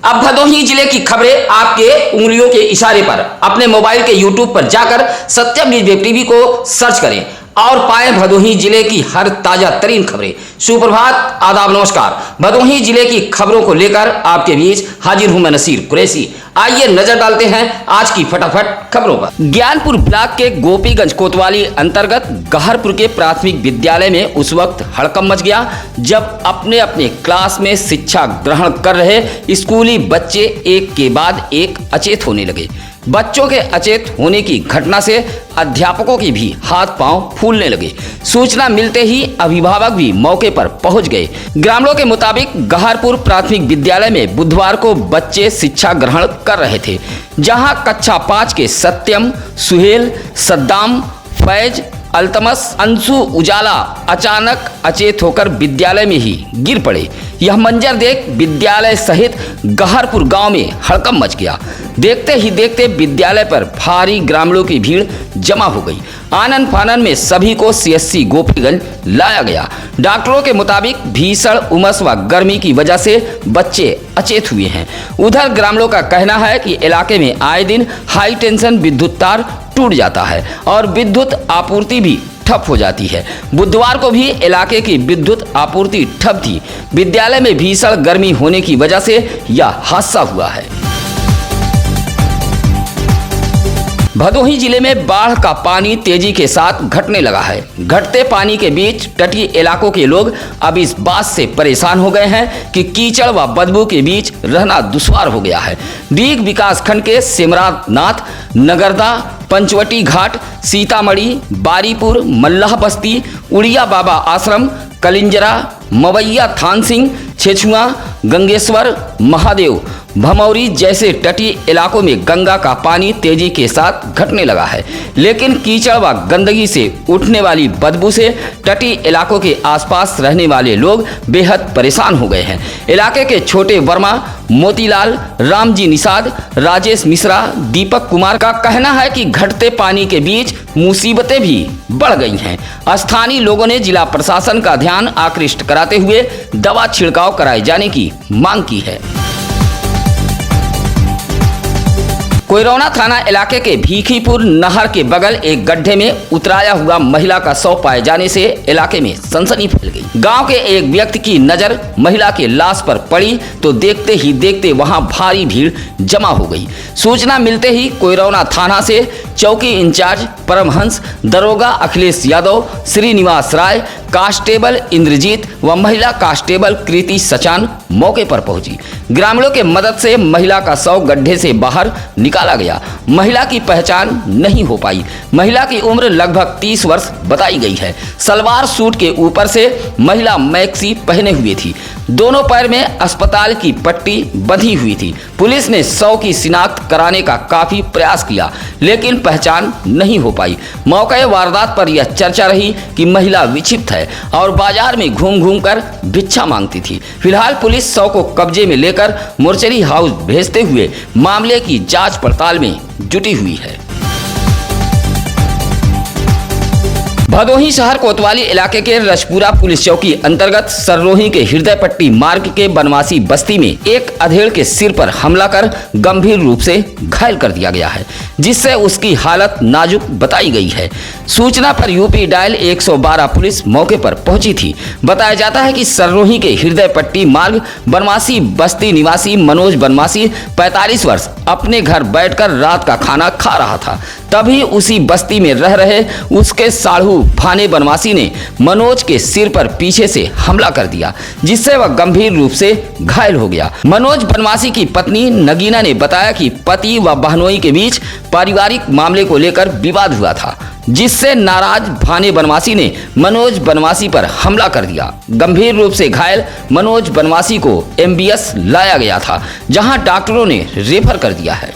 अब भदोही जिले की खबरें आपके उंगलियों के इशारे पर अपने मोबाइल के YouTube पर जाकर सत्यम न्यूज वेब टीवी को सर्च करें और पाएं भदोही जिले की हर ताजा तरीन खबरें। सुप्रभात, आदाब, नमस्कार। भदोही जिले की खबरों को लेकर आपके बीच हाजिर हूं मैं नसीर कुरैशी। आइए नजर डालते हैं आज की फटाफट खबरों पर। ज्ञानपुर ब्लॉक के गोपीगंज कोतवाली अंतर्गत गहरपुर के प्राथमिक विद्यालय में उस वक्त हड़कंप मच गया जब अपने अपने क्लास में शिक्षा ग्रहण कर रहे स्कूली बच्चे एक के बाद एक अचेत होने लगे। बच्चों के अचेत होने की घटना से अध्यापकों की भी हाथ पांव फूलने लगे। सूचना मिलते ही अभिभावक भी मौके पर पहुंच गए। ग्रामीणों के मुताबिक गहरपुर प्राथमिक विद्यालय में बुधवार को बच्चे शिक्षा ग्रहण कर रहे थे, जहां कक्षा 5 के सत्यम, सुहेल, सद्दाम, फैज, अल्तमस, अंशु उजाला अचानक अचेत होकर विद्यालय में ही गिर पड़े। यह मंजर देख विद्यालय सहित गहरपुर गांव में हड़कंप मच गया। देखते ही देखते विद्यालय पर भारी ग्रामीणों की भीड़ जमा हो गई। आनन फानन में सभी को CSC गोपीगंज लाया गया। डॉक्टरों के मुताबिक भीषण उमस व गर्मी की वजह से बच्चे अचेत हुए हैं। उधर ग्रामीणों का कहना है कि इलाके में आए दिन हाई टेंशन विद्युत तार टूट जाता है और विद्युत आपूर्ति भी ठप हो जाती है। बुधवार को भी इलाके की विद्युत आपूर्ति ठप थी। विद्यालय में भीषण गर्मी होने की वजह से यह हादसा हुआ है। भदोही जिले में बाढ़ का पानी तेजी के साथ घटने लगा है। घटते पानी के बीच तटीय इलाकों के लोग अब इस बात से परेशान हो गए हैं कि कीचड़ व बदबू के बीच रहना दुश्वार हो गया है। डीग विकासखंड के सिमरानाथ, नगरदा, पंचवटी घाट, सीतामढ़ी, बारीपुर, मल्लाह बस्ती, उड़िया बाबा आश्रम, कलिंजरा, मवैया थान सिंह, छेछुआ, गंगेश्वर, महादेव, भमौरी जैसे तटीय इलाकों में गंगा का पानी तेजी के साथ घटने लगा है। लेकिन कीचड़ व गंदगी से उठने वाली बदबू से तटीय इलाकों के आसपास रहने वाले लोग बेहद परेशान हो गए हैं। इलाके के छोटे वर्मा, मोतीलाल, रामजी निषाद, राजेश मिश्रा, दीपक कुमार का कहना है कि घटते पानी के बीच मुसीबतें भी बढ़ गई हैं। स्थानीय लोगों ने जिला प्रशासन का ध्यान आकृष्ट कराते हुए दवा छिड़काव कराए जाने की मांग की है। कोयरौना थाना इलाके के भीखीपुर नहर के बगल एक गड्ढे में उतराया हुआ महिला का शव पाए जाने से इलाके में सनसनी फैल गई। गांव के एक व्यक्ति की नजर महिला के लाश पर पड़ी तो देखते ही देखते वहां भारी भीड़ जमा हो गई। सूचना मिलते ही कोयरौना थाना से चौकी इंचार्ज परमहंस, दरोगा अखिलेश यादव, श्रीनिवास राय, कांस्टेबल इंद्रजीत व महिला कांस्टेबल कृति सचान मौके पर पहुंची। ग्रामीणों के मदद से महिला का शव गड्ढे से बाहर निकाला गया। महिला की पहचान नहीं हो पाई। महिला की उम्र लगभग 30 वर्ष बताई गई है। सलवार सूट के ऊपर से महिला मैक्सी पहने हुए थी। दोनों पैर में अस्पताल की पट्टी बंधी हुई थी। पुलिस ने शव की शिनाख्त कराने का काफी प्रयास किया लेकिन पहचान नहीं हो पाई। मौके वारदात पर यह चर्चा रही कि महिला विक्षिप्त है और बाजार में घूम घूम कर भिक्षा मांगती थी। फिलहाल पुलिस शव को कब्जे में लेकर मोर्चरी हाउस भेजते हुए मामले की जांच पड़ताल में जुटी हुई है। भदोही शहर कोतवाली इलाके के रजपुरा पुलिस चौकी अंतर्गत सररोही के हृदय पट्टी मार्ग के बनवासी बस्ती में एक अधेड़ के सिर पर हमला कर गंभीर रूप से घायल कर दिया गया है, जिससे उसकी हालत नाजुक बताई गई है। सूचना पर यूपी डायल 112 पुलिस मौके पर पहुंची थी। बताया जाता है कि सररोही के हृदय पट्टी मार्ग बनवासी बस्ती निवासी मनोज बनवासी 45 वर्ष अपने घर बैठकर रात का खाना खा रहा था। तभी उसी बस्ती में रह रहे उसके साढ़ू भाने बनवासी ने मनोज के सिर पर पीछे से हमला कर दिया, जिससे वह गंभीर रूप से घायल हो गया। मनोज बनवासी की पत्नी नगीना ने बताया कि पति व बहनोई के बीच पारिवारिक मामले को लेकर विवाद हुआ था, जिससे नाराज भाने बनवासी ने मनोज बनवासी पर हमला कर दिया। गंभीर रूप से घायल मनोज बनवासी को MBS लाया गया था, जहां डॉक्टरों ने रेफर कर दिया है।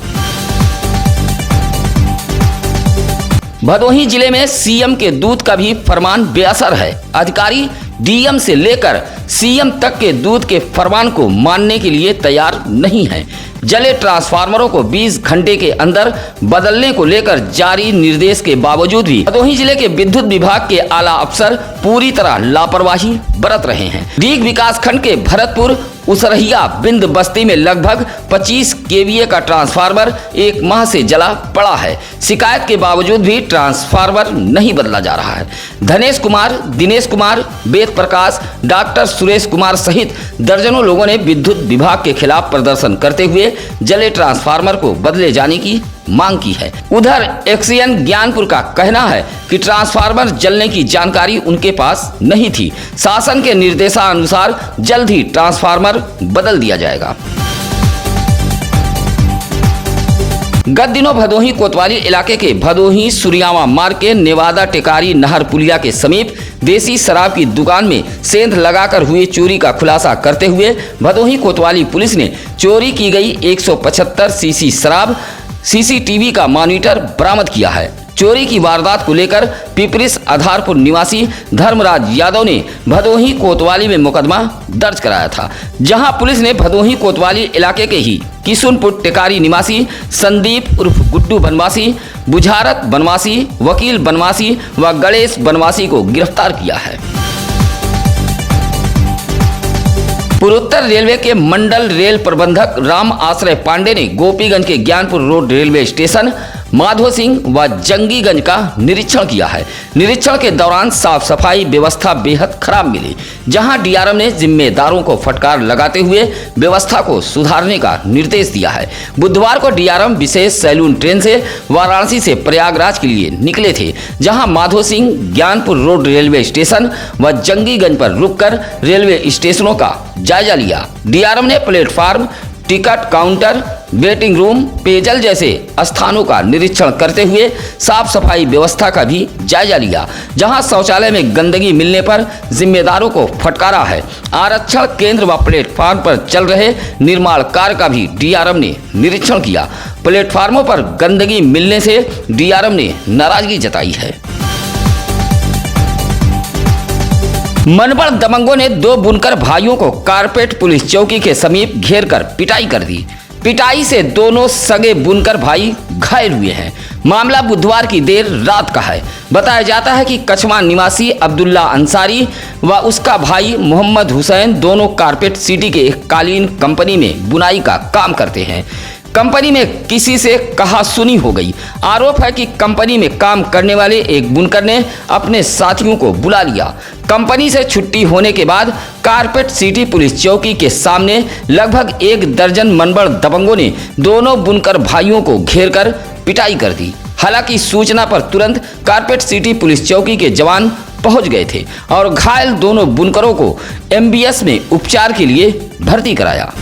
भदोही जिले में CM के दूत का भी फरमान बेअसर है। अधिकारी DM से लेकर सीएम तक के दूध के फरमान को मानने के लिए तैयार नहीं है। जले ट्रांसफार्मरों को 20 घंटे के अंदर बदलने को लेकर जारी निर्देश के बावजूद भी भदोही जिले के विद्युत विभाग के आला अफसर पूरी तरह लापरवाही बरत रहे हैं। रीग विकास खंड के भरतपुर उसरहिया बिंद बस्ती में लगभग 25 केवीए का ट्रांसफार्मर 1 माह से जला पड़ा है। शिकायत के बावजूद भी ट्रांसफार्मर नहीं बदला जा रहा है। धनेश कुमार, दिनेश कुमार, वेद प्रकाश, डॉक्टर सुरेश कुमार सहित दर्जनों लोगों ने विद्युत विभाग के खिलाफ प्रदर्शन करते हुए जले ट्रांसफार्मर को बदले जाने की मांग की है। उधर एक्सीएन ज्ञानपुर का कहना है कि ट्रांसफार्मर जलने की जानकारी उनके पास नहीं थी। शासन के निर्देशानुसार जल्द ही ट्रांसफार्मर बदल दिया जाएगा। गत दिनों भदोही कोतवाली इलाके के भदोही सुरियावा मार्ग के नेवादा टेकारी नहर पुलिया के समीप देसी शराब की दुकान में सेंध लगाकर हुई चोरी का खुलासा करते हुए भदोही कोतवाली पुलिस ने चोरी की गई 175 सीसी शराब सीसीटीवी का मॉनिटर बरामद किया है। चोरी की वारदात को लेकर पिपरिस आधारपुर निवासी धर्मराज यादव ने भदोही कोतवाली में मुकदमा दर्ज कराया था, जहां पुलिस ने भदोही कोतवाली इलाके के ही किशुनपुर टेकारी निवासी संदीप उर्फ गुड्डू बनवासी, बुझारत बनवासी, वकील बनवासी व गणेश बनवासी को गिरफ्तार किया है। पूर्वोत्तर रेलवे के मंडल रेल प्रबंधक राम आश्रय पांडे ने गोपीगंज के Gyanpur road railway station, Madho Singh व जंगीगंज का निरीक्षण किया है। निरीक्षण के दौरान साफ सफाई व्यवस्था बेहद खराब मिली, जहां डीआरएम ने जिम्मेदारों को फटकार लगाते हुए व्यवस्था को सुधारने का निर्देश दिया है। बुधवार को डीआरएम विशेष सैलून ट्रेन से वाराणसी से प्रयागराज के लिए निकले थे, जहां Madho Singh, Gyanpur road railway station व जंगीगंज पर रुककर रेलवे स्टेशनों का जायजा लिया। डीआरएम ने platform, ticket counter, waiting room, पेयजल जैसे स्थानों का निरीक्षण करते हुए साफ सफाई व्यवस्था का भी जायजा लिया, जहां शौचालय में गंदगी मिलने पर जिम्मेदारों को फटकारा है। आरक्षण केंद्र व प्लेटफार्म पर चल रहे निर्माण कार्य का भी डीआरएम ने निरीक्षण किया। प्लेटफार्मों पर गंदगी मिलने से डीआरएम ने नाराजगी जताई है। मनबड़ दबंगों ने 2 बुनकर भाइयों को कारपेट पुलिस चौकी के समीप घेरकर पिटाई कर दी। पिटाई से दोनों सगे बुनकर भाई घायल हुए हैं। मामला बुधवार की देर रात का है। बताया जाता है कि कछवा निवासी अब्दुल्ला अंसारी व उसका भाई मोहम्मद हुसैन दोनों कारपेट सिटी के एक कालीन कंपनी में बुनाई का काम करते हैं। कंपनी में किसी से कहा सुनी हो गई। आरोप है कि कंपनी में काम करने वाले एक बुनकर ने अपने साथियों को बुला लिया। कंपनी से छुट्टी होने के बाद कारपेट सिटी पुलिस चौकी के सामने लगभग 1 दर्जन मनबड़ दबंगों ने दोनों बुनकर भाइयों को घेरकर पिटाई कर दी। हालांकि सूचना पर तुरंत कारपेट सिटी पुलिस चौकी के जवान पहुंच गए थे और घायल दोनों बुनकरों को एमबीएस में उपचार के लिए भर्ती कराया।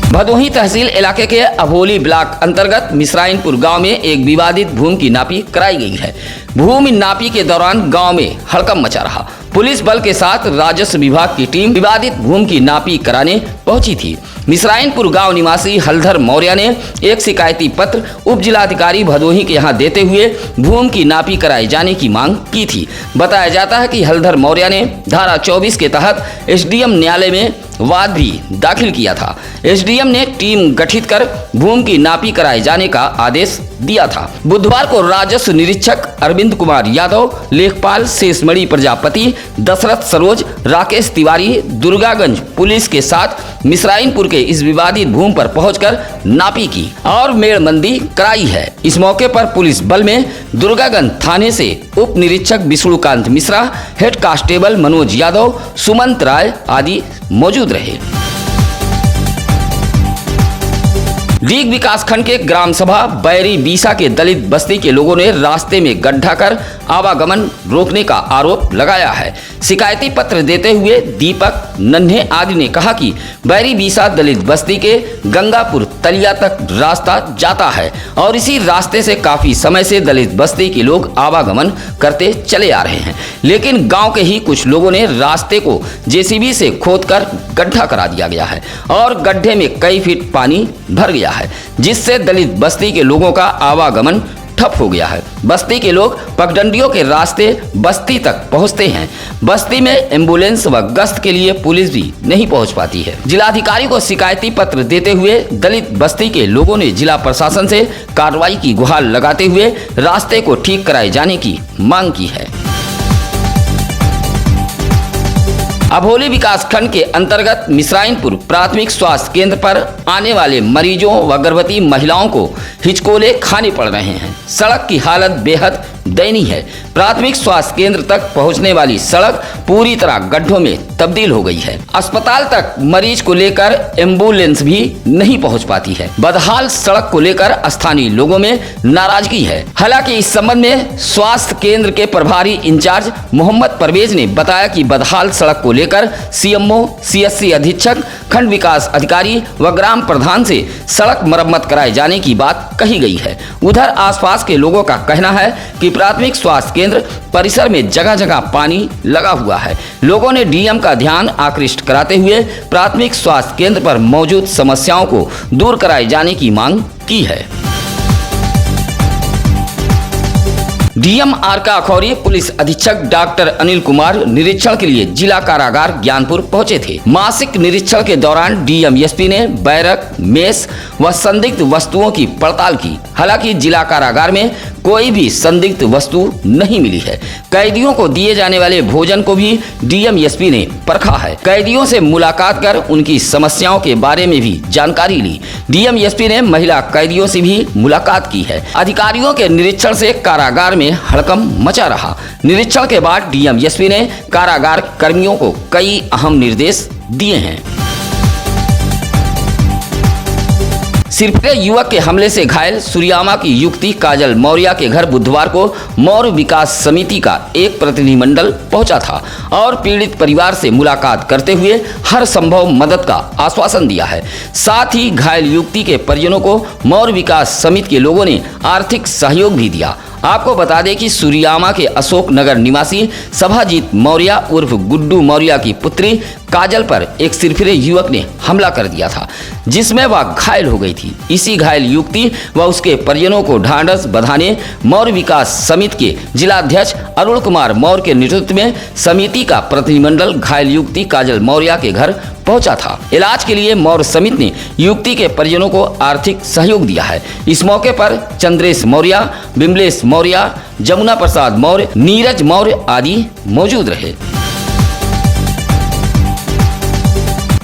भदोही तहसील इलाके के अभोली ब्लॉक अंतर्गत मिश्राइनपुर गांव में एक विवादित भूमि की नापी कराई गई है। भूमि नापी के दौरान गांव में हड़कंप मचा रहा। पुलिस बल के साथ राजस्व विभाग की टीम विवादित भूमि की नापी कराने पहुंची थी। मिश्राइनपुर गांव निवासी हलधर मौर्य ने एक शिकायती पत्र उप जिलाधिकारी भदोही के यहां देते हुए भूमि की नापी कराए जाने की मांग की थी। बताया जाता है कि हलधर मौर्य ने धारा 24 के तहत एसडीएम न्यायालय में वाद भी दाखिल किया था। एसडीएम ने टीम गठित कर भूमि की नापी कराए जाने का आदेश दिया था। बुधवार को राजस्व निरीक्षक अरविंद कुमार यादव, लेखपाल शेषमणि प्रजापति, दशरथ सरोज, राकेश तिवारी, दुर्गागंज पुलिस के साथ मिश्राइनपुर के इस विवादित भूमि पर पहुंचकर नापी की और मेड़बंदी कराई है। इस मौके पर पुलिस बल में दुर्गागंज थाने से उप निरीक्षक विष्णुकांत मिश्रा, हेड कांस्टेबल मनोज यादव, सुमंत राय आदि मौजूद रहे। रीग विकासखंड के ग्राम सभा बैरी बीसा के दलित बस्ती के लोगों ने रास्ते में गड्ढा कर आवागमन रोकने का आरोप लगाया है। शिकायती पत्र देते हुए दीपक नन्हे आदि ने कहा कि बैरी बीसा दलित बस्ती के गंगापुर तलिया तक रास्ता जाता है और इसी रास्ते से काफी समय से दलित बस्ती के लोग आवागमन करते चले आ रहे हैं, लेकिन गांव के ही कुछ लोगों ने रास्ते को जेसीबी से खोदकर गड्ढा करा दिया गया है और गड्ढे में कई फीट पानी भर गया है, जिससे दलित बस्ती के लोगों का आवागमन ठप हो गया है। बस्ती के लोग पगडंडियों के रास्ते बस्ती तक पहुंचते हैं। बस्ती में एम्बुलेंस व गश्त के लिए पुलिस भी नहीं पहुंच पाती है। जिलाधिकारी को शिकायती पत्र देते हुए दलित बस्ती के लोगों ने जिला प्रशासन से कार्रवाई की गुहार लगाते हुए रास्ते को ठीक कराए जाने की मांग की है। अभोली विकास खंड के अंतर्गत मिसराइनपुर प्राथमिक स्वास्थ्य केंद्र पर आने वाले मरीजों व गर्भवती महिलाओं को हिचकोले खाने पड़ रहे हैं। सड़क की हालत बेहद दयनीय है। प्राथमिक स्वास्थ्य केंद्र तक पहुंचने वाली सड़क पूरी तरह गड्ढों में तब्दील हो गई है। अस्पताल तक मरीज को लेकर एम्बुलेंस भी नहीं पहुंच पाती है। बदहाल सड़क को लेकर स्थानीय लोगों में नाराजगी है। हालांकि इस संबंध में स्वास्थ्य केंद्र के प्रभारी इंचार्ज मोहम्मद परवेज ने बताया कि बदहाल सड़क को लेकर सीएमओ, सीएससी अधीक्षक, खंड विकास अधिकारी व ग्राम प्रधान से सड़क मरम्मत कराए जाने की बात कही गई है। उधर आसपास के लोगों का कहना है कि प्राथमिक स्वास्थ्य केंद्र परिसर में जगह जगह पानी लगा हुआ है। लोगों ने डीएम का ध्यान आकृष्ट कराते हुए प्राथमिक स्वास्थ्य केंद्र पर मौजूद समस्याओं को दूर कराए जाने की मांग की है। डीएम आरका अखौरी पुलिस अधीक्षक डॉक्टर अनिल कुमार निरीक्षण के लिए जिला कारागार ज्ञानपुर पहुंचे थे। मासिक निरीक्षण के दौरान डीएम एसपी ने बैरक, मेस व संदिग्ध वस्तुओं की पड़ताल की। हालांकि जिला कारागार में कोई भी संदिग्ध वस्तु नहीं मिली है। कैदियों को दिए जाने वाले भोजन को भी डीएम एसपी ने परखा है। कैदियों से मुलाकात कर उनकी समस्याओं के बारे में भी जानकारी ली। डीएम एसपी ने महिला कैदियों से भी मुलाकात की है। अधिकारियों के निरीक्षण से कारागार में हड़कंप मचा रहा। निरीक्षण के बाद डीएम एसपी ने कारागार कर्मियों को कई अहम निर्देश दिए हैं। सिरफिरे युवक के हमले से घायल सुरियामा की युवती काजल मौर्य के घर बुधवार को मौर्य विकास समिति का एक प्रतिनिधिमंडल पहुंचा था और पीड़ित परिवार से मुलाकात करते हुए हर संभव मदद का आश्वासन दिया है। साथ ही घायल युवती के परिजनों को मौर्य विकास समिति के लोगों ने आर्थिक सहयोग भी दिया। आपको बता दें कि सुरियामा के अशोक नगर निवासी सभाजीत मौर्य उर्फ गुड्डू मौर्य की पुत्री काजल पर एक सिरफिरे युवक ने हमला कर दिया था, जिसमें वह घायल हो गई थी। इसी घायल युवती व उसके परिजनों को ढांढस बंधाने मौर्य विकास समिति के जिलाध्यक्ष अरुण कुमार मौर्य के नेतृत्व में समिति का प्रतिनिधिमंडल घायल युवती काजल मौर्य के घर पहुंचा था। इलाज के लिए मौर्य समिति ने युवती के परिजनों को आर्थिक सहयोग दिया है। इस मौके पर चंद्रेश मौर्य, बिमलेश मौर्य, जमुना प्रसाद मौर्य, नीरज मौर्य आदि मौजूद रहे।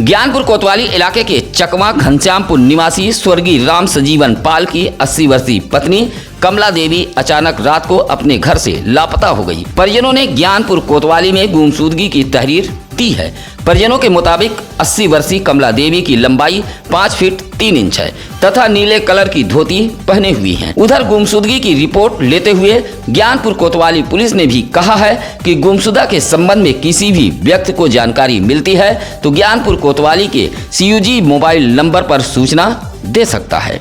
ज्ञानपुर कोतवाली इलाके के चकवा घनश्यामपुर निवासी स्वर्गीय राम सजीवन पाल की 80 वर्षीय पत्नी कमला देवी अचानक रात को अपने घर से लापता हो गई। परिजनों ने ज्ञानपुर कोतवाली में गुमशुदगी की तहरीर दी है। परिजनों के मुताबिक 80 वर्षीय कमला देवी की लंबाई 5 फीट 3 इंच है तथा नीले कलर की धोती पहने हुई हैं। उधर गुमशुदगी की रिपोर्ट लेते हुए ज्ञानपुर कोतवाली पुलिस ने भी कहा है कि गुमशुदा के संबंध में किसी भी व्यक्ति को जानकारी मिलती है तो ज्ञानपुर कोतवाली के CUG मोबाइल नंबर पर सूचना दे सकता है।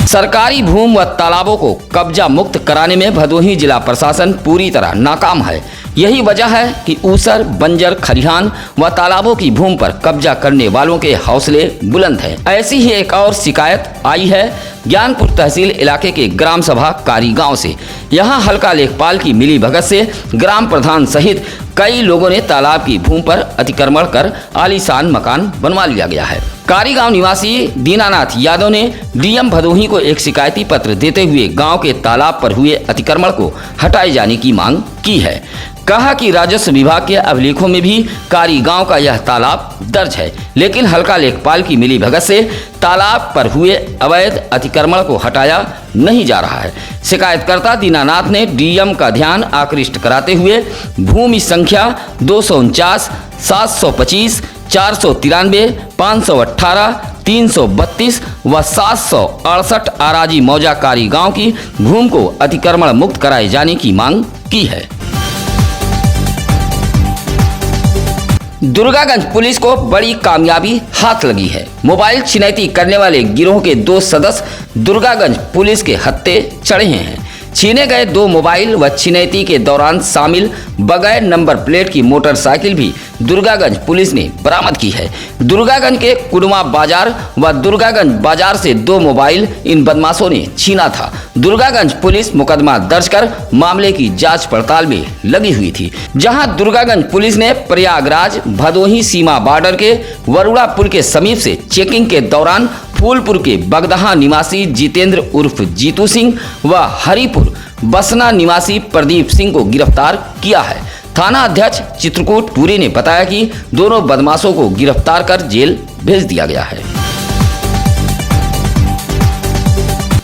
सरकारी भूमि व तालाबों को कब्जा मुक्त कराने में भदोही जिला प्रशासन पूरी तरह नाकाम है। यही वजह है कि ऊसर, बंजर, खलिहान व तालाबों की भूमि पर कब्जा करने वालों के हौसले बुलंद हैं। ऐसी ही एक और शिकायत आई है ज्ञानपुर तहसील इलाके के ग्राम सभा कारी गांव से। यहां हल्का लेखपाल की मिली भगत से ग्राम प्रधान सहित कई लोगों ने तालाब की भूमि पर अतिक्रमण कर आलीशान मकान बनवा लिया गया है। कारी गांव निवासी दीनानाथ यादव ने डीएम भदोही को एक शिकायती पत्र देते हुए गांव के तालाब पर हुए अतिक्रमण को हटाए जाने की मांग की है। कहा कि राजस्व विभाग के अभिलेखों में भी कारी गांव का यह तालाब दर्ज है, लेकिन हल्का लेखपाल की मिली भगत से तालाब पर हुए अवैध अतिक्रमण को हटाया नहीं जा रहा है। शिकायतकर्ता दीनानाथ ने डीएम का ध्यान आकृष्ट कराते हुए भूमि संख्या 249, 725, 493, 518, 332 व 768 आराजी मौजा कारी गांव की भूमि को अतिक्रमण मुक्त कराए जाने की मांग की है। दुर्गागंज पुलिस को बड़ी कामयाबी हाथ लगी है। मोबाइल छिनैती करने वाले गिरोह के 2 सदस्य दुर्गागंज पुलिस के हत्थे चढ़े हैं। छीने गए 2 मोबाइल व छिनैती के दौरान शामिल बगैर नंबर प्लेट की मोटरसाइकिल भी दुर्गागंज पुलिस ने बरामद की है। दुर्गागंज के कुडमा बाजार व दुर्गागंज बाजार से 2 मोबाइल इन बदमाशों ने छीना था। दुर्गागंज पुलिस मुकदमा दर्ज कर मामले की जांच पड़ताल में लगी हुई थी, जहां दुर्गागंज पुलिस ने प्रयागराज भदोही सीमा बॉर्डर के वरुड़ा पुल के समीप से चेकिंग के दौरान फूलपुर के बगदहा निवासी जितेंद्र उर्फ जीतू सिंह व हरिपुर बसना निवासी प्रदीप सिंह को गिरफ्तार किया है। थाना अध्यक्ष चित्रकूट पुरी ने बताया कि दोनों बदमाशों को गिरफ्तार कर जेल भेज दिया गया है।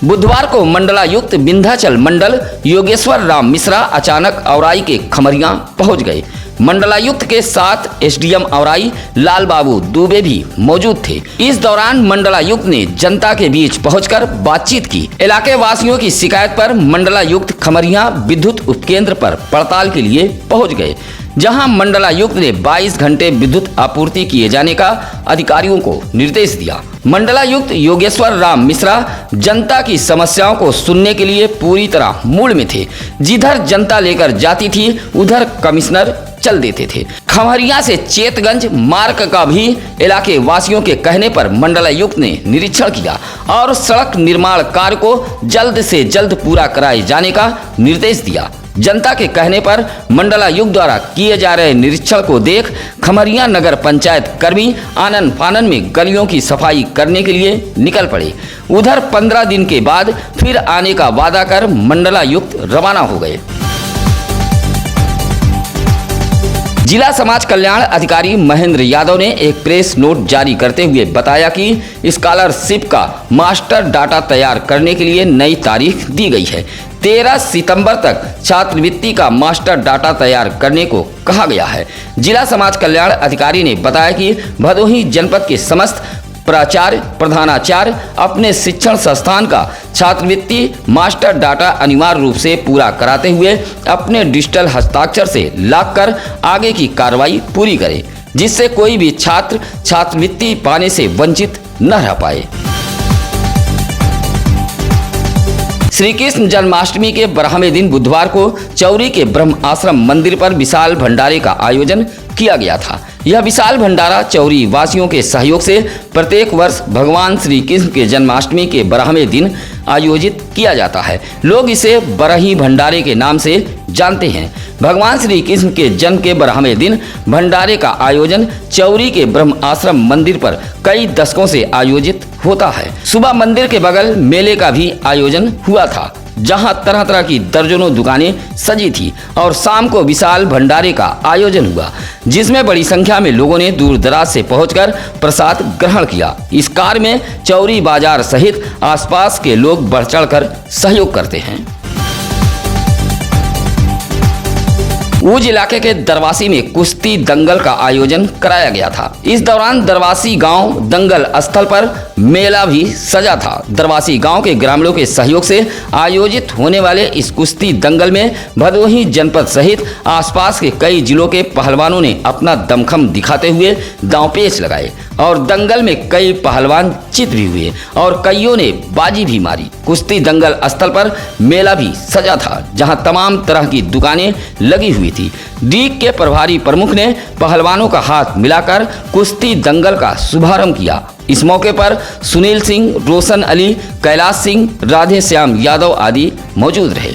बुधवार को मंडलायुक्त विंध्याचल मंडल योगेश्वर राम मिश्रा अचानक औराई के खमरिया पहुंच गए। मंडलायुक्त के साथ एसडीएम औराई लाल बाबू दुबे भी मौजूद थे। इस दौरान मंडलायुक्त ने जनता के बीच पहुंचकर बातचीत की। इलाके वासियों की शिकायत पर मंडलायुक्त खमरिया विद्युत उपकेंद्र पर पड़ताल के लिए पहुंच गए, जहां मंडलायुक्त ने 22 घंटे विद्युत आपूर्ति किए जाने का अधिकारियों को निर्देश दिया। मंडलायुक्त योगेश्वर राम मिश्रा जनता की समस्याओं को सुनने के लिए पूरी तरह मूड में थे। जिधर जनता लेकर जाती थी उधर कमिश्नर चल देते थे। खमरिया से चेतगंज मार्ग का भी इलाके वासियों के कहने पर मंडलायुक्त ने निरीक्षण किया और सड़क निर्माण कार्य को जल्द से जल्द पूरा कराए जाने का निर्देश दिया। जनता के कहने पर मंडलायुक्त द्वारा किए जा रहे निरीक्षण को देख खमरिया नगर पंचायत कर्मी आनन फानन में गलियों की सफाई करने के लिए निकल पड़े। उधर 15 दिन के बाद फिर आने का वादा कर मंडलायुक्त रवाना हो गए। जिला समाज कल्याण अधिकारी महेंद्र यादव ने एक प्रेस नोट जारी करते हुए बताया कि स्कॉलरशिप का मास्टर डाटा तैयार करने के लिए नई तारीख दी गई है। 13 सितंबर तक छात्रवृत्ति का मास्टर डाटा तैयार करने को कहा गया है। जिला समाज कल्याण अधिकारी ने बताया कि भदोही जनपद के समस्त प्राचार्य प्रधानाचार्य अपने शिक्षण संस्थान का छात्रवृत्ति मास्टर डाटा अनिवार्य रूप से पूरा कराते हुए अपने डिजिटल हस्ताक्षर से लाग कर आगे की कार्रवाई पूरी करें, जिससे कोई भी छात्र छात्रवृत्ति पाने से वंचित न रह पाए। श्री कृष्ण जन्माष्टमी के 12वें दिन बुधवार को चौरी के ब्रह्म आश्रम मंदिर पर विशाल भंडारे का आयोजन किया गया था। यह विशाल भंडारा चौरी वासियों के सहयोग से प्रत्येक वर्ष भगवान श्री कृष्ण के जन्माष्टमी के 12वें दिन आयोजित किया जाता है। लोग इसे बरही भंडारे के नाम से जानते हैं। भगवान श्री कृष्ण के जन्म के 12वें दिन भंडारे का आयोजन चौरी के ब्रह्म आश्रम मंदिर पर कई दशकों से आयोजित होता है। सुबह मंदिर के बगल मेले का भी आयोजन हुआ था, जहां तरह तरह की दर्जनों दुकानें सजी थी और शाम को विशाल भंडारे का आयोजन हुआ, जिसमें बड़ी संख्या में लोगों ने दूर दराज से पहुंचकर प्रसाद ग्रहण किया। इस कार्य में चौरी बाजार सहित आसपास के लोग बढ़ चढ़कर सहयोग करते हैं। ऊज इलाके के दरवासी में कुश्ती दंगल का आयोजन कराया गया था। इस दौरान दरवासी गांव दंगल स्थल पर मेला भी सजा था। दरवासी गांव के ग्रामीणों के सहयोग से आयोजित होने वाले इस कुश्ती दंगल में भदोही जनपद सहित आसपास के कई जिलों के पहलवानों ने अपना दमखम दिखाते हुए दांवपेच लगाए और दंगल में कई पहलवान चित भी हुए और कईयों ने बाजी भी मारी। कुश्ती दंगल स्थल पर मेला भी सजा था, जहां तमाम तरह की दुकानें लगी हुई थी। डीग के प्रभारी प्रमुख ने पहलवानों का हाथ मिलाकर कुश्ती दंगल का शुभारंभ किया। इस मौके पर सुनील सिंह, रोशन अली, कैलाश सिंह, राधे श्याम यादव आदि मौजूद रहे।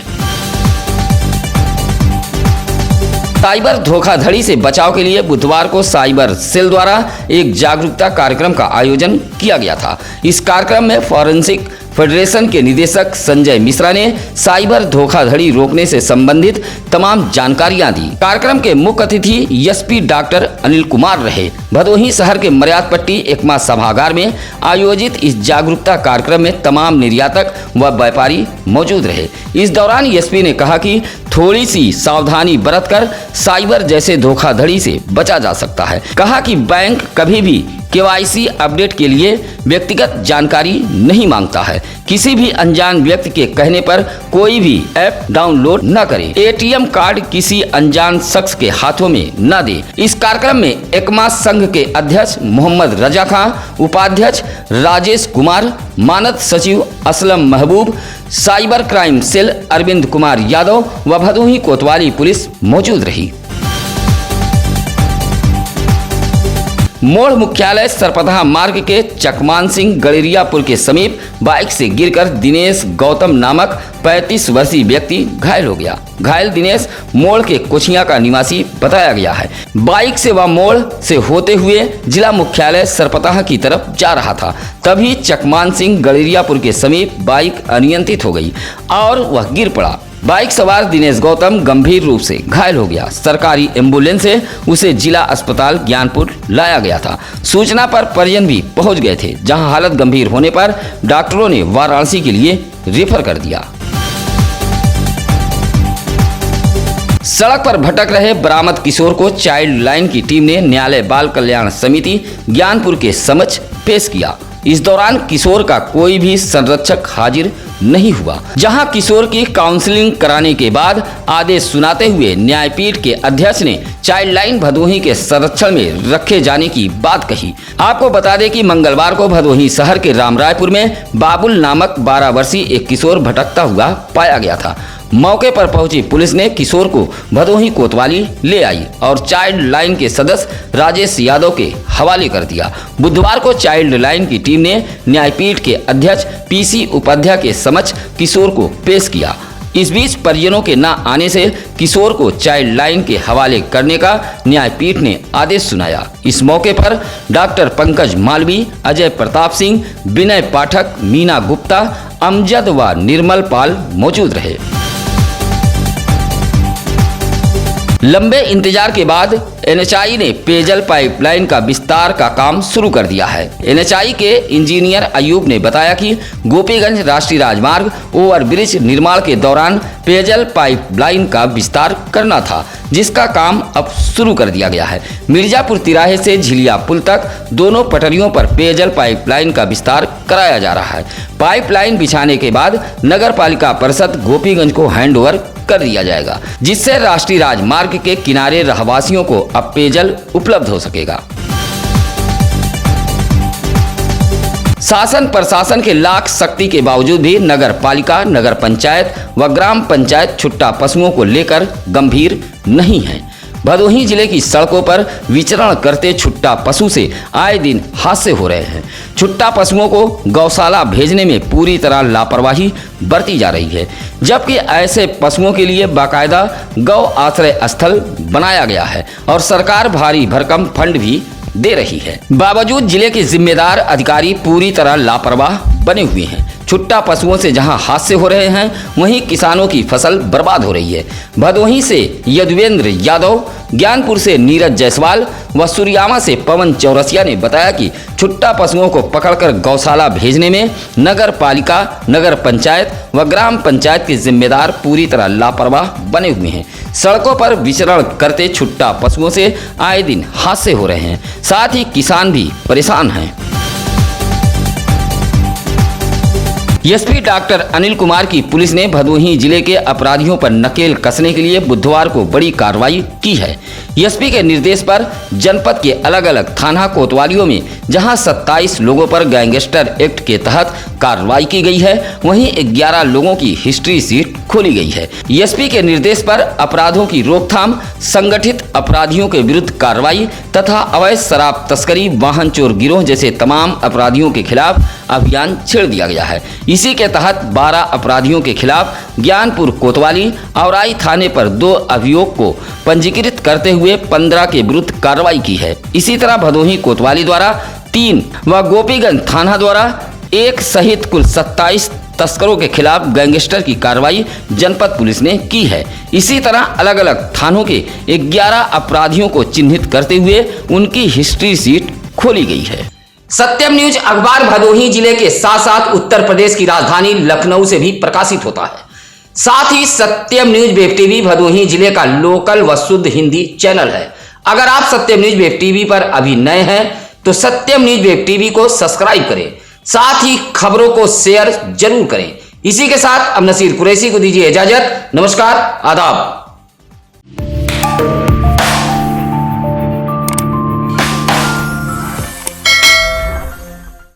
साइबर धोखाधड़ी से बचाव के लिए बुधवार को साइबर सेल द्वारा एक जागरूकता कार्यक्रम का आयोजन किया गया था। इस कार्यक्रम में फॉरेंसिक फेडरेशन के निदेशक संजय मिश्रा ने साइबर धोखाधड़ी रोकने से संबंधित तमाम जानकारियां दी। कार्यक्रम के मुख्य अतिथि एसपी डॉक्टर अनिल कुमार रहे। भदोही शहर के मर्याद पट्टी एकमा सभागार में आयोजित इस जागरूकता कार्यक्रम में तमाम निर्यातक व व्यापारी मौजूद रहे। इस दौरान एसपी ने कहा कि थोड़ी सी सावधानी बरतकर साइबर जैसे धोखाधड़ी से बचा जा सकता है। कहा कि बैंक कभी भी KYC अपडेट के लिए व्यक्तिगत जानकारी नहीं मांगता है। किसी भी अनजान व्यक्ति के कहने पर कोई भी ऐप डाउनलोड न करें। ATM कार्ड किसी अनजान शख्स के हाथों में न दे। इस कार्यक्रम में एकमा संघ के अध्यक्ष मोहम्मद रजा खां, उपाध्यक्ष राजेश कुमार, मानद सचिव Aslam Mehboob, cyber crime cell Arvind Kumar Yadav व भदोही कोतवाली पुलिस मौजूद रही। मोड़ मुख्यालय सरपतहा मार्ग के चकमान सिंह गड़ेरियापुर के समीप बाइक से गिरकर दिनेश गौतम नामक 35 वर्षीय व्यक्ति घायल हो गया। घायल दिनेश मोड़ के कोछिया का निवासी बताया गया है। बाइक से वह मोड़ से होते हुए जिला मुख्यालय सरपतहा की तरफ जा रहा था, तभी चकमान सिंह गड़ेरियापुर के समीप बाइक अनियंत्रित हो गई और वह गिर पड़ा। बाइक सवार दिनेश गौतम गंभीर रूप से घायल हो गया। सरकारी एम्बुलेंस से उसे जिला अस्पताल ज्ञानपुर लाया गया था। सूचना पर परिजन भी पहुंच गए थे, जहां हालत गंभीर होने पर डॉक्टरों ने वाराणसी के लिए रेफर कर दिया। सड़क पर भटक रहे बरामद किशोर को चाइल्ड लाइन की टीम ने न्यायालय बाल कल्याण समिति ज्ञानपुर के समक्ष पेश किया। इस दौरान किशोर का कोई भी संरक्षक हाजिर नहीं हुआ। जहां किशोर की काउंसलिंग कराने के बाद आदेश सुनाते हुए न्यायपीठ के अध्यक्ष ने चाइल्ड लाइन भदोही के संरक्षण में रखे जाने की बात कही। आपको बता दें कि मंगलवार को भदोही शहर के रामरायपुर में बाबुल नामक 12 वर्षीय एक किशोर भटकता हुआ पाया गया था। मौके पर पहुंची पुलिस ने किशोर को भदोही कोतवाली ले आई और चाइल्ड लाइन के सदस्य राजेश यादव के हवाले कर दिया। बुधवार को चाइल्ड लाइन की टीम ने न्यायपीठ के अध्यक्ष PC उपाध्याय के समक्ष किशोर को पेश किया। इस बीच परिजनों के न आने से किशोर को चाइल्ड लाइन के हवाले करने का न्यायपीठ ने आदेश सुनाया। इस मौके पर डॉक्टर पंकज मालवी, अजय प्रताप सिंह, विनय पाठक, मीना गुप्ता, अमजद व निर्मल पाल मौजूद रहे। लंबे इंतजार के बाद NHI ने पेयजल पाइपलाइन का विस्तार का काम शुरू कर दिया है। NHI के इंजीनियर अयूब ने बताया कि गोपीगंज राष्ट्रीय राजमार्ग ओवरब्रिज निर्माण के दौरान पेयजल पाइपलाइन का विस्तार करना था, जिसका काम अब शुरू कर दिया गया है। मिर्जापुर तिराहे से झिलिया पुल तक दोनों पटरियों पर पेयजल पाइपलाइन का विस्तार कराया जा रहा है। पाइपलाइन बिछाने के बाद नगर पालिका परिषद गोपीगंज को हैंडओवर कर दिया जाएगा, जिससे राष्ट्रीय राजमार्ग के किनारे रहवासियों को अब पेयजल उपलब्ध हो सकेगा। शासन प्रशासन के लाख शक्ति के बावजूद भी नगर पालिका, नगर पंचायत व ग्राम पंचायत छुट्टा पशुओं को लेकर गंभीर नहीं है। भदोही जिले की सड़कों पर विचरण करते छुट्टा पशु से आए दिन हादसे हो रहे हैं। छुट्टा पशुओं को गौशाला भेजने में पूरी तरह लापरवाही बरती जा रही है, जबकि ऐसे पशुओं के लिए बाकायदा गौ आश्रय स्थल बनाया गया है और सरकार भारी भरकम फंड भी दे रही है। बावजूद जिले के जिम्मेदार अधिकारी पूरी तरह लापरवाह बने हुए हैं। छुट्टा पशुओं से जहां हादसे हो रहे हैं, वहीं किसानों की फसल बर्बाद हो रही है। भदोही से यदुवेंद्र यादव, ज्ञानपुर से नीरज जायसवाल व सुरियामा से पवन चौरसिया ने बताया कि छुट्टा पशुओं को पकड़कर गौशाला भेजने में नगर पालिका, नगर पंचायत व ग्राम पंचायत के जिम्मेदार पूरी तरह लापरवाह बने हुए हैं। सड़कों पर विचरण करते छुट्टा पशुओं से आए दिन हादसे हो रहे हैं, साथ ही किसान भी परेशान हैं। एसपी डॉक्टर अनिल कुमार की पुलिस ने भदोही जिले के अपराधियों पर नकेल कसने के लिए बुधवार को बड़ी कार्रवाई की है। एसपी के निर्देश पर जनपद के अलग अलग थाना कोतवालियों में जहां 27 लोगों पर गैंगस्टर एक्ट के तहत कार्रवाई की गई है, वहीं 11 लोगों की हिस्ट्री शीट खोली गई है। एसपी के निर्देश पर अपराधों की रोकथाम, संगठित अपराधियों के विरुद्ध कार्रवाई तथा अवैध शराब तस्करी, वाहन चोर गिरोह जैसे तमाम अपराधियों के खिलाफ अभियान छेड़ दिया गया है। इसी के तहत 12 अपराधियों के खिलाफ ज्ञानपुर कोतवाली औराई थाने पर 2 अभियोग को पंजीकृत करते हुए 15 के विरुद्ध कार्रवाई की है। इसी तरह भदोही कोतवाली द्वारा 3 व गोपीगंज थाना द्वारा 1 सहित कुल 27 तस्करों के खिलाफ गैंगस्टर की कार्रवाई जनपद पुलिस ने की है। इसी तरह अलग अलग थानों के 11 अपराधियों को चिन्हित करते हुए उनकी हिस्ट्री शीट खोली गई है। सत्यम न्यूज अखबार भदोही जिले के साथ साथ उत्तर प्रदेश की राजधानी लखनऊ से भी प्रकाशित होता है। साथ ही सत्यम न्यूज वेब टीवी भदोही जिले का लोकल व शुद्ध हिंदी चैनल है। अगर आप सत्यम न्यूज वेब टीवी पर अभी नए हैं तो सत्यम न्यूज वेब टीवी को सब्सक्राइब करें, साथ ही खबरों को शेयर जरूर करें। इसी के साथ अब नसीर कुरैशी को दीजिए इजाजत। नमस्कार, आदाब।